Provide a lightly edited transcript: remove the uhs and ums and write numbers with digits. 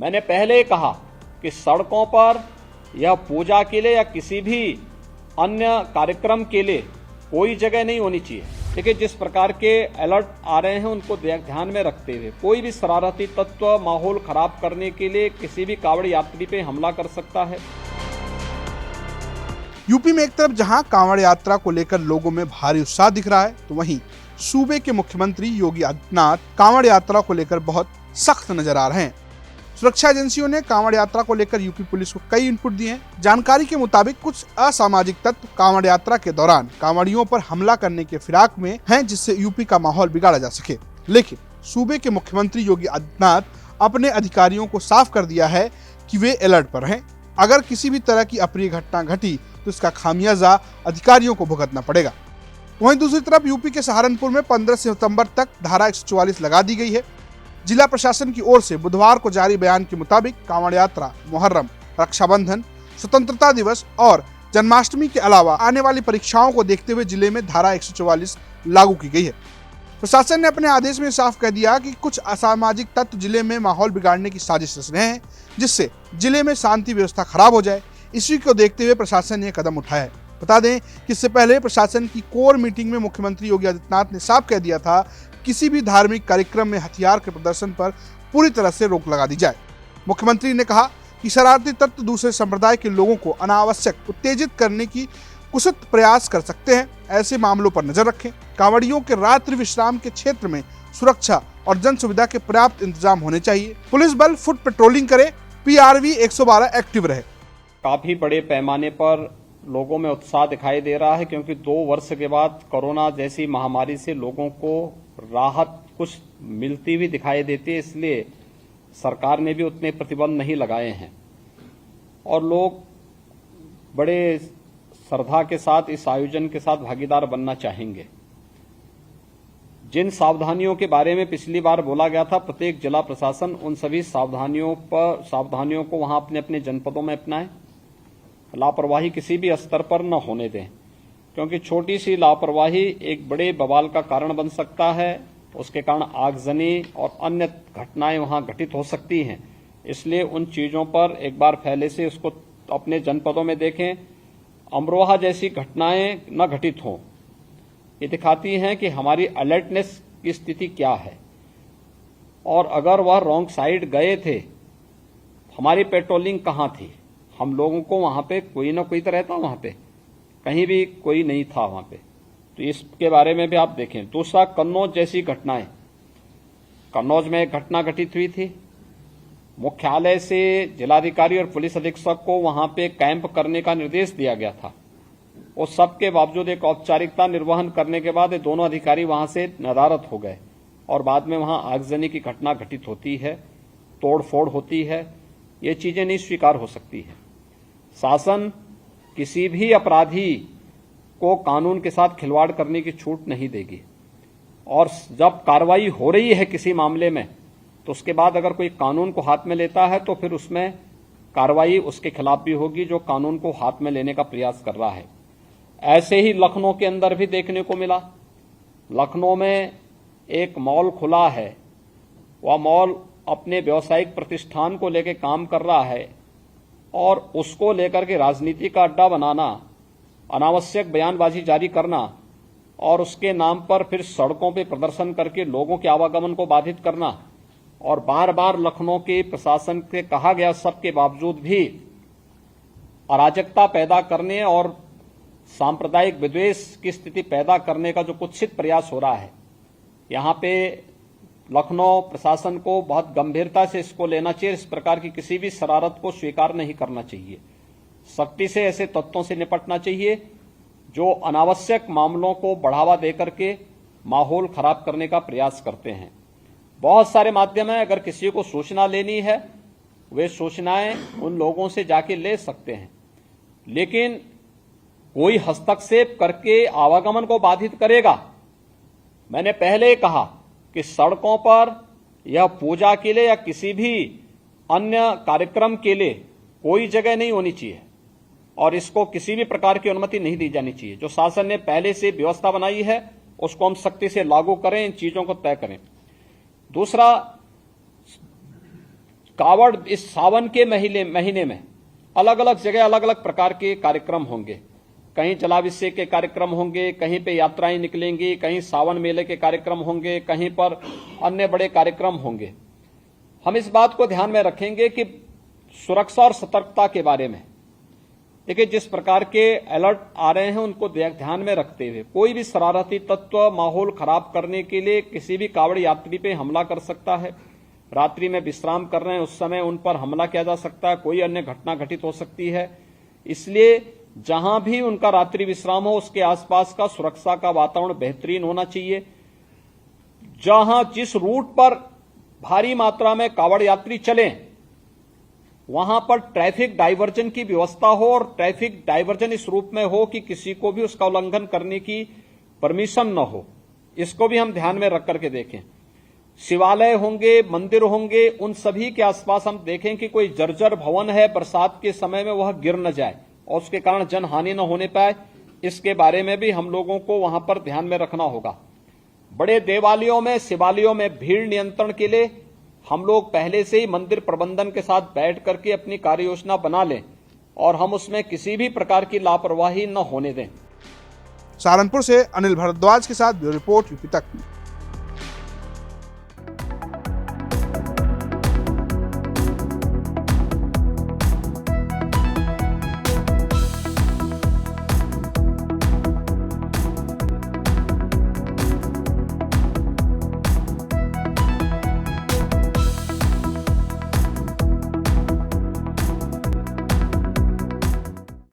मैंने पहले ही कहा कि सड़कों पर या पूजा के लिए या किसी भी अन्य कार्यक्रम के लिए कोई जगह नहीं होनी चाहिए। देखिए, जिस प्रकार के अलर्ट आ रहे हैं उनको ध्यान में रखते हुए कोई भी शरारती तत्व माहौल खराब करने के लिए किसी भी कांवड़ यात्री पे हमला कर सकता है। यूपी में एक तरफ जहां कांवड़ यात्रा को लेकर लोगों में भारी उत्साह दिख रहा है, तो वहीं सूबे के मुख्यमंत्री योगी आदित्यनाथ कांवड़ यात्रा को लेकर बहुत सख्त नजर आ रहे हैं। सुरक्षा एजेंसियों ने कांवड़ यात्रा को लेकर यूपी पुलिस को कई इनपुट दिए हैं। जानकारी के मुताबिक कुछ असामाजिक तत्व कांवड़ यात्रा के दौरान कांवड़ियों पर हमला करने के फिराक में हैं, जिससे यूपी का माहौल बिगाड़ा जा सके। लेकिन सूबे के मुख्यमंत्री योगी आदित्यनाथ अपने अधिकारियों को साफ कर दिया है कि वे अलर्ट पर हैं। अगर किसी भी तरह की अप्रिय घटना घटी तो इसका खामियाजा अधिकारियों को भुगतना पड़ेगा। वहीं दूसरी तरफ यूपी के सहारनपुर में 15 सितंबर तक धारा 144 लगा दी गई है। जिला प्रशासन की ओर से बुधवार को जारी बयान के मुताबिक कांवड़ यात्रा, मुहर्रम, रक्षाबंधन, स्वतंत्रता दिवस और जन्माष्टमी के अलावा आने वाली परीक्षाओं को देखते हुए जिले में धारा 144 लागू की गई है। प्रशासन ने अपने आदेश में साफ कह दिया कि कुछ असामाजिक तत्व जिले में माहौल बिगाड़ने की साजिश रच रहे हैं, जिससे जिले में शांति व्यवस्था खराब हो जाए। इसी को देखते हुए प्रशासन ने कदम उठाया है। बता दें कि इससे पहले प्रशासन की कोर मीटिंग में मुख्यमंत्री योगी आदित्यनाथ ने साफ कह दिया था किसी भी धार्मिक कार्यक्रम में हथियार के प्रदर्शन पर पूरी तरह से रोक लगा दी जाए। मुख्यमंत्री ने कहा कि शरारती तत्व दूसरे संप्रदाय के लोगों को अनावश्यक उत्तेजित करने की कुत्सित प्रयास कर सकते हैं। ऐसे मामलों पर नजर रखें। कांवड़ियों के रात्रि विश्राम के क्षेत्र में सुरक्षा और जन सुविधा के पर्याप्त इंतजाम होने चाहिए। पुलिस बल फुट पेट्रोलिंग करे, PRV 112 एक्टिव रहे। काफी बड़े पैमाने पर लोगों में उत्साह दिखाई दे रहा है, क्योंकि 2 वर्ष के बाद कोरोना जैसी महामारी से लोगों को राहत कुछ मिलती हुई दिखाई देती है। इसलिए सरकार ने भी उतने प्रतिबंध नहीं लगाए हैं और लोग बड़े श्रद्धा के साथ इस आयोजन के साथ भागीदार बनना चाहेंगे। जिन सावधानियों के बारे में पिछली बार बोला गया था, प्रत्येक जिला प्रशासन उन सभी सावधानियों को वहां अपने अपने जनपदों में अपनाएं। लापरवाही किसी भी स्तर पर न होने दें, क्योंकि छोटी सी लापरवाही एक बड़े बवाल का कारण बन सकता है। उसके कारण आगजनी और अन्य घटनाएं वहां घटित हो सकती हैं। इसलिए उन चीजों पर एक बार पहले से उसको अपने जनपदों में देखें। अमरोहा जैसी घटनाएं न घटित हों, ये दिखाती हैं कि हमारी अलर्टनेस की स्थिति क्या है। और अगर वह रॉन्ग साइड गए थे, हमारी पेट्रोलिंग कहां थी? हम लोगों को वहां पे कोई ना कोई तो रहता, वहां पे कहीं भी कोई नहीं था वहां पे। तो इसके बारे में भी आप देखें। दूसरा, कन्नौज जैसी घटनाएं। कन्नौज में एक घटना घटित हुई थी। मुख्यालय से जिलाधिकारी और पुलिस अधीक्षक को वहां पे कैंप करने का निर्देश दिया गया था। उस सब के बावजूद एक औपचारिकता निर्वहन करने के बाद ये दोनों अधिकारी वहां से नदारद हो गए और बाद में वहां आगजनी की घटना घटित होती है, तोड़फोड़ होती है। ये चीजें नहीं स्वीकार हो सकती है। शासन किसी भी अपराधी को कानून के साथ खिलवाड़ करने की छूट नहीं देगी और जब कार्रवाई हो रही है किसी मामले में, तो उसके बाद अगर कोई कानून को हाथ में लेता है तो फिर उसमें कार्रवाई उसके खिलाफ भी होगी जो कानून को हाथ में लेने का प्रयास कर रहा है। ऐसे ही लखनऊ के अंदर भी देखने को मिला। लखनऊ में एक मॉल खुला है। वह मॉल अपने व्यावसायिक प्रतिष्ठान को लेकर काम कर रहा है और उसको लेकर के राजनीति का अड्डा बनाना, अनावश्यक बयानबाजी जारी करना और उसके नाम पर फिर सड़कों पे प्रदर्शन करके लोगों के आवागमन को बाधित करना और बार बार लखनऊ के प्रशासन से कहा गया सबके बावजूद भी अराजकता पैदा करने और सांप्रदायिक विद्वेष की स्थिति पैदा करने का जो कुत्सित प्रयास हो रहा है, यहाँ पे लखनऊ प्रशासन को बहुत गंभीरता से इसको लेना चाहिए। इस प्रकार की किसी भी शरारत को स्वीकार नहीं करना चाहिए। सख्ती से ऐसे तत्वों से निपटना चाहिए जो अनावश्यक मामलों को बढ़ावा देकर के माहौल खराब करने का प्रयास करते हैं। बहुत सारे माध्यम हैं, अगर किसी को सूचना लेनी है वे सूचनाएं उन लोगों से जाके ले सकते हैं, लेकिन कोई हस्तक्षेप करके आवागमन को बाधित करेगा। मैंने पहले ही कहा कि सड़कों पर या पूजा के लिए या किसी भी अन्य कार्यक्रम के लिए कोई जगह नहीं होनी चाहिए और इसको किसी भी प्रकार की अनुमति नहीं दी जानी चाहिए। जो शासन ने पहले से व्यवस्था बनाई है उसको हम सख्ती से लागू करें, इन चीजों को तय करें। दूसरा, कावड़ इस सावन के महीने में अलग अलग जगह अलग अलग प्रकार के कार्यक्रम होंगे। कहीं जलाभिषेक के कार्यक्रम होंगे, कहीं पे यात्राएं निकलेंगी, कहीं सावन मेले के कार्यक्रम होंगे, कहीं पर अन्य बड़े कार्यक्रम होंगे। हम इस बात को ध्यान में रखेंगे कि सुरक्षा और सतर्कता के बारे में देखिए, जिस प्रकार के अलर्ट आ रहे हैं उनको ध्यान में रखते हुए कोई भी शरारती तत्व माहौल खराब करने के लिए किसी भी कावड़ यात्री पे हमला कर सकता है। रात्रि में विश्राम कर रहे हैं उस समय उन पर हमला किया जा सकता है, कोई अन्य घटना घटित हो सकती है। इसलिए जहां भी उनका रात्रि विश्राम हो उसके आसपास का सुरक्षा का वातावरण बेहतरीन होना चाहिए। जहां जिस रूट पर भारी मात्रा में कावड़ यात्री चलें वहां पर ट्रैफिक डाइवर्जन की व्यवस्था हो, और ट्रैफिक डाइवर्जन इस रूप में हो कि किसी को भी उसका उल्लंघन करने की परमिशन न हो। इसको भी हम ध्यान में रख करके देखें। शिवालय होंगे, मंदिर होंगे, उन सभी के आसपास हम देखें कि कोई जर्जर भवन है, बरसात के समय में वह गिर न जाए और उसके कारण जनहानि न होने पाए। इसके बारे में भी हम लोगों को वहां पर ध्यान में रखना होगा। बड़े देवालयों में, शिवालयों में भीड़ नियंत्रण के लिए हम लोग पहले से ही मंदिर प्रबंधन के साथ बैठ करके अपनी कार्य योजना बना लें और हम उसमें किसी भी प्रकार की लापरवाही न होने दें। सहारनपुर से अनिल भारद्वाज के साथ ब्यूरो रिपोर्ट यूपी तक।